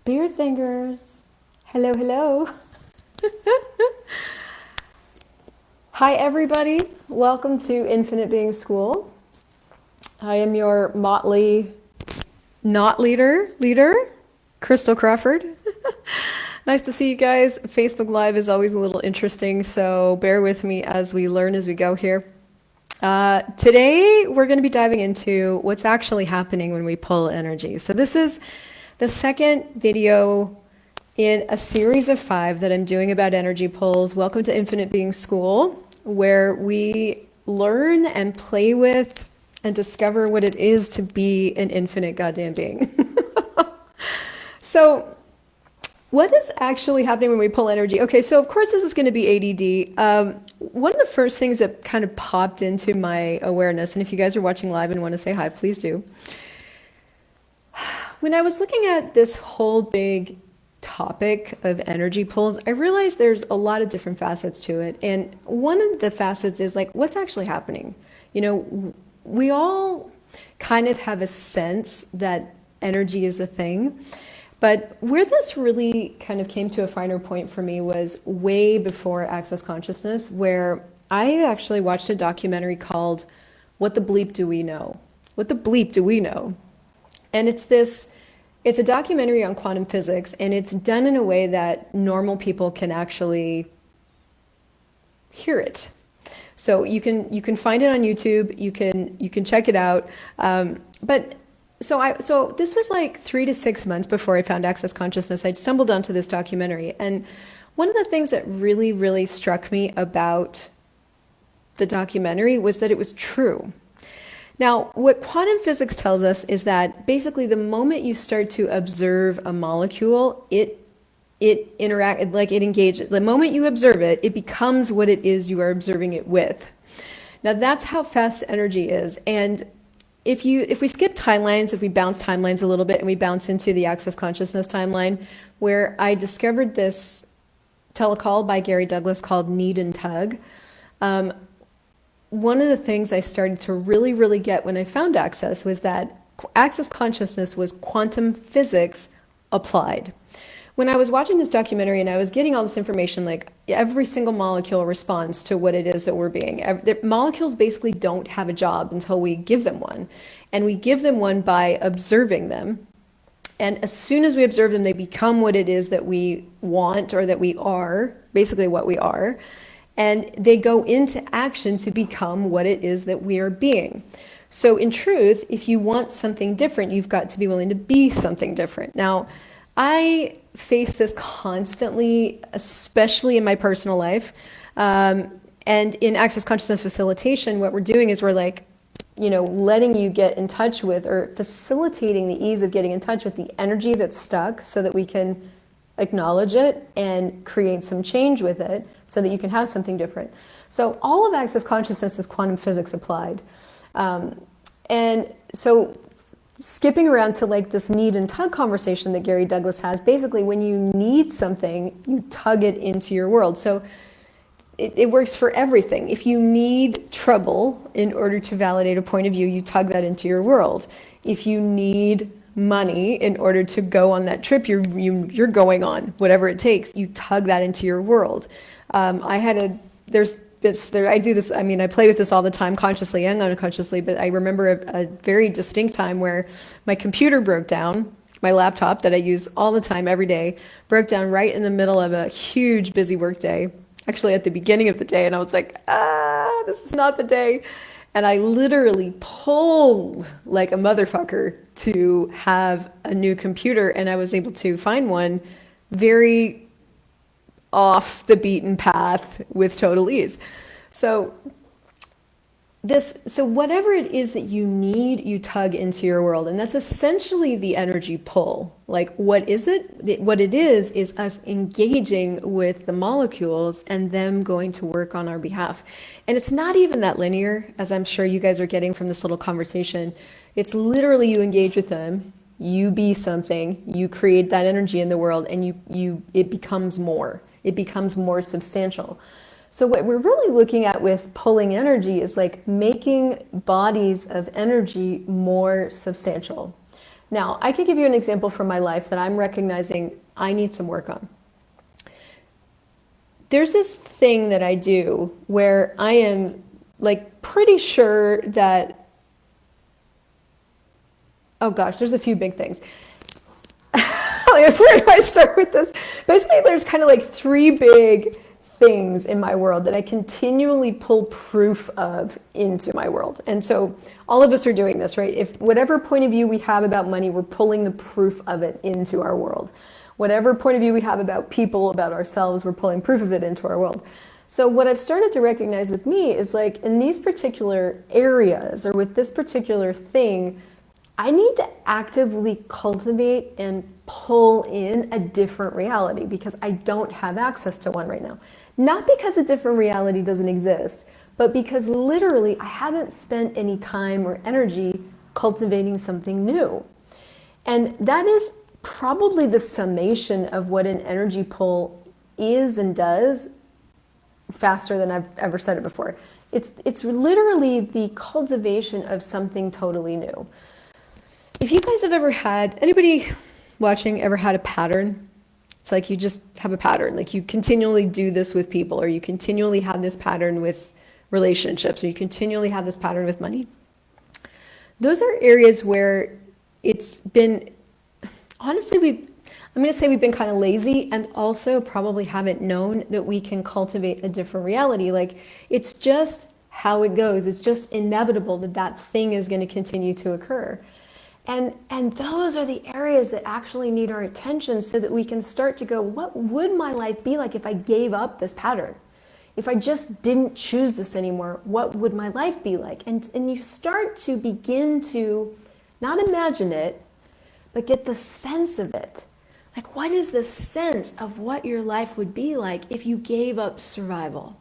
Beard fingers. Hello, hello. Hi, everybody. Welcome to Infinite Being School. I am your motley not leader, Crystal Crawford. Nice to see you guys. Facebook Live is always a little interesting, so bear with me as we learn as we go here. Today, we're going to be diving into what's actually happening when we pull energy. So this is the second video in a series of 5 that I'm doing about energy pulls. Welcome to Infinite Being School, where we learn and play with and discover what it is to be an infinite goddamn being. So what is actually happening when we pull energy? Okay, so of course this is going to be ADD. One of the first things that kind of popped into my awareness, and if you guys are watching live and want to say hi, please do. When I was looking at this whole big topic of energy pulls, I realized there's a lot of different facets to it. And one of the facets is like, what's actually happening? You know, we all kind of have a sense that energy is a thing. But where this really kind of came to a finer point for me was way before Access Consciousness, where I actually watched a documentary called What the Bleep Do We Know? What the Bleep Do We Know? And it's a documentary on quantum physics, and it's done in a way that normal people can actually hear it. So you can find it on YouTube. You can check it out. So this was like 3 to 6 months before I found Access Consciousness. I'd stumbled onto this documentary, and one of the things that really, really struck me about the documentary was that it was true. Now, what quantum physics tells us is that basically the moment you start to observe a molecule, it engages. The moment you observe it, it becomes what it is you are observing it with. Now, that's how fast energy is. And if we skip timelines, if we bounce timelines a little bit and we bounce into the Access Consciousness timeline, where I discovered this telecall by Gary Douglas called Need and Tug, one of the things I started to really, really get when I found Access was that Access Consciousness was quantum physics applied. When I was watching this documentary and I was getting all this information, like every single molecule responds to what it is that we're being. The molecules basically don't have a job until we give them one. And we give them one by observing them. And as soon as we observe them, they become what it is that we want, or that we are, basically what we are. And they go into action to become what it is that we are being. So in truth, if you want something different, you've got to be willing to be something different. Now, I face this constantly, especially in my personal life. And in Access Consciousness Facilitation, what we're doing is we're like, letting you get in touch with, or facilitating the ease of getting in touch with the energy that's stuck, so that we can acknowledge it and create some change with it so that you can have something different. So all of Access Consciousness is quantum physics applied. And so skipping around to like this need and tug conversation that Gary Douglas has, basically when you need something, you tug it into your world. So it works for everything. If you need trouble in order to validate a point of view, you tug that into your world. If you need money in order to go on that trip you're going on, whatever it takes, you tug that into your world. I do this, I play with this all the time, consciously and unconsciously, but I remember a very distinct time where my computer broke down. My laptop that I use all the time, every day, broke down right in the middle of a huge busy work day, actually at the beginning of the day, and I was like, this is not the day. And I literally pulled like a motherfucker to have a new computer, and I was able to find one very off the beaten path with total ease. So whatever it is that you need, you tug into your world. And that's essentially the energy pull. Like, what is it? What it is us engaging with the molecules and them going to work on our behalf. And it's not even that linear, as I'm sure you guys are getting from this little conversation. It's literally you engage with them, you be something, you create that energy in the world, and it becomes more. It becomes more substantial. So what we're really looking at with pulling energy is like making bodies of energy more substantial. Now, I could give you an example from my life that I'm recognizing I need some work on. There's this thing that I do where I am like pretty sure that, oh gosh, there's a few big things. Like, where do I start with this? Basically, there's kind of like three big things in my world that I continually pull proof of into my world. And so all of us are doing this, right? If whatever point of view we have about money, we're pulling the proof of it into our world. Whatever point of view we have about people, about ourselves, we're pulling proof of it into our world. So what I've started to recognize with me is like in these particular areas or with this particular thing, I need to actively cultivate and pull in a different reality because I don't have access to one right now. Not because a different reality doesn't exist, but because literally I haven't spent any time or energy cultivating something new. And that is probably the summation of what an energy pull is and does faster than I've ever said it before. It's literally the cultivation of something totally new. If you guys have ever had, anybody watching ever had a pattern? It's like you just have a pattern, like you continually do this with people, or you continually have this pattern with relationships, or you continually have this pattern with money. Those are areas where it's been, honestly, I'm going to say we've been kind of lazy and also probably haven't known that we can cultivate a different reality. Like it's just how it goes. It's just inevitable that that thing is going to continue to occur. And those are the areas that actually need our attention so that we can start to go, what would my life be like if I gave up this pattern? If I just didn't choose this anymore, what would my life be like? And you start to begin to not imagine it, but get the sense of it. Like, what is the sense of what your life would be like if you gave up survival?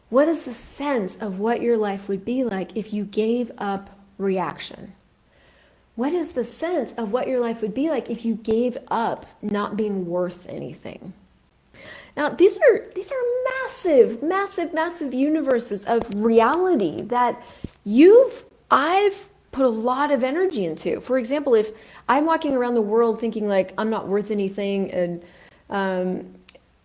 What is the sense of what your life would be like if you gave up reaction? What is the sense of what your life would be like if you gave up not being worth anything? Now, these are massive universes of reality that I've put a lot of energy into. For example, if I'm walking around the world thinking like I'm not worth anything and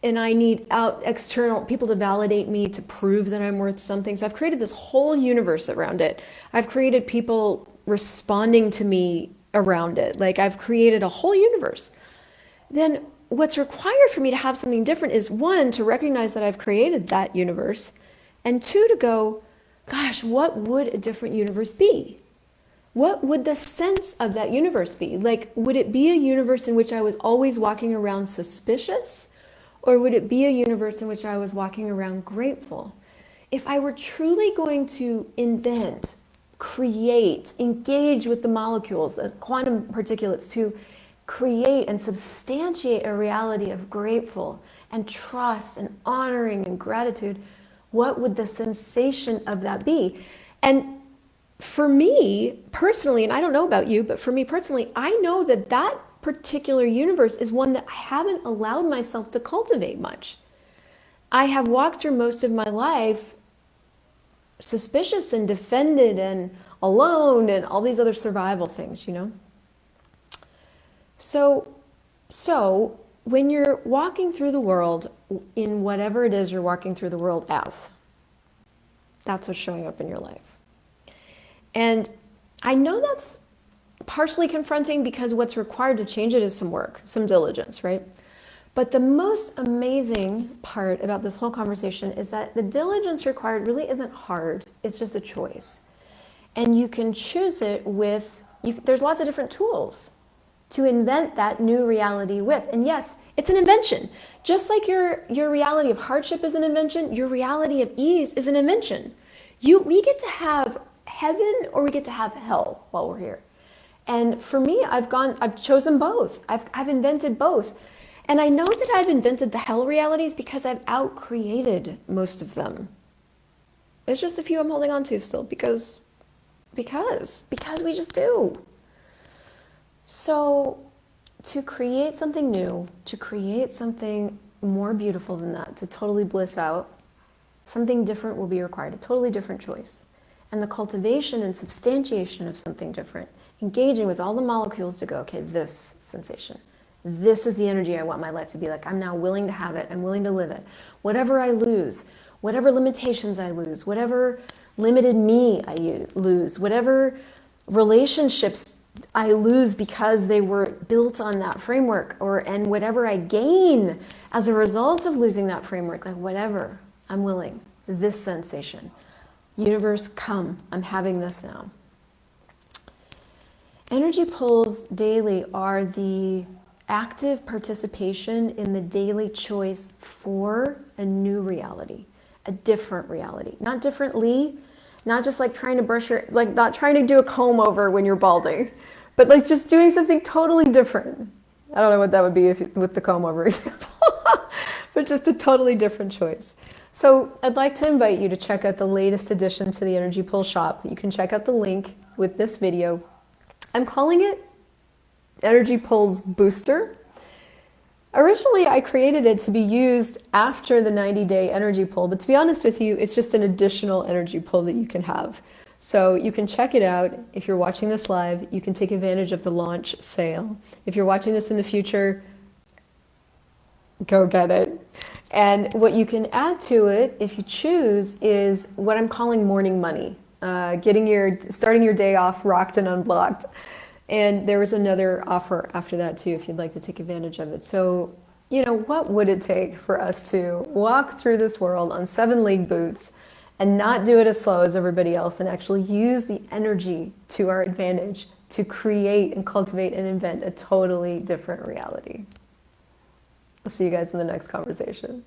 I need external people to validate me to prove that I'm worth something. So I've created this whole universe around it. I've created people responding to me around it. Like I've created a whole universe. Then what's required for me to have something different is one, to recognize that I've created that universe, and two, to go, gosh, what would a different universe be? What would the sense of that universe be? Like, would it be a universe in which I was always walking around suspicious? Or would it be a universe in which I was walking around grateful? If I were truly going to invent, create, engage with the molecules, quantum particulates, to create and substantiate a reality of grateful and trust and honoring and gratitude, what would the sensation of that be? And for me personally, and I don't know about you, but for me personally, I know that that particular universe is one that I haven't allowed myself to cultivate much. I have walked through most of my life suspicious and defended and alone and all these other survival things, you know? So when you're walking through the world in whatever it is you're walking through the world as, that's what's showing up in your life. And I know that's partially confronting because what's required to change it is some work, some diligence, right? But the most amazing part about this whole conversation is that the diligence required really isn't hard. It's just a choice. And you can choose it with, there's lots of different tools to invent that new reality with. And yes, it's an invention. Just like your reality of hardship is an invention, your reality of ease is an invention. We get to have heaven or we get to have hell while we're here. And for me, I've chosen both. I've invented both. And I know that I've invented the hell realities because I've outcreated most of them. There's just a few I'm holding on to still because we just do. So to create something new, to create something more beautiful than that, to totally bliss out, something different will be required, a totally different choice. And the cultivation and substantiation of something different engaging with all the molecules to go, okay, this sensation, this is the energy I want my life to be like. I'm now willing to have it. I'm willing to live it. Whatever I lose, whatever limitations I lose, whatever limited me I lose, whatever relationships I lose because they were built on that framework, and whatever I gain as a result of losing that framework, like whatever, I'm willing. This sensation. Universe, come. I'm having this now. Energy pulls daily are the active participation in the daily choice for a new reality, a different reality. Not differently, not just like trying to brush your, like not trying to do a comb over when you're balding, but like just doing something totally different. I don't know what that would be with the comb over example, but just a totally different choice. So I'd like to invite you to check out the latest addition to the Energy Pull shop. You can check out the link with this video. I'm calling it Energy Pulls Booster. Originally, I created it to be used after the 90-day energy pull, but to be honest with you, it's just an additional energy pull that you can have. So you can check it out. If you're watching this live, you can take advantage of the launch sale. If you're watching this in the future, go get it. And what you can add to it, if you choose, is what I'm calling morning money. Starting your day off rocked and unblocked. And there was another offer after that too, if you'd like to take advantage of it. So, what would it take for us to walk through this world on 7-league boots and not do it as slow as everybody else, and actually use the energy to our advantage to create and cultivate and invent a totally different reality? I'll see you guys in the next conversation.